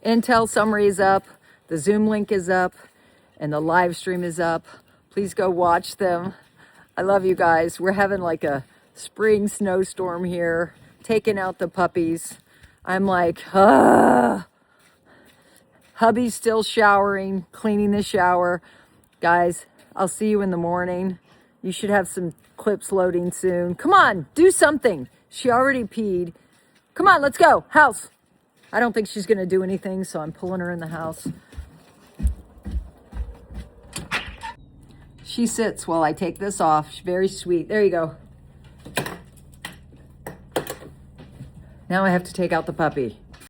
Intel summary is up, the Zoom link is up, and the live stream is up. Please go watch them. I love you guys. We're having like a spring snowstorm here, taking out the puppies. I'm like, hubby's still showering, cleaning the shower. Guys, I'll see you in the morning. You should have some clips loading soon. Come on, do something. She already peed. Come on, let's go. House. I don't think she's going to do anything, so I'm pulling her in the house. She sits while I take this off. She's very sweet. There you go. Now I have to take out the puppy.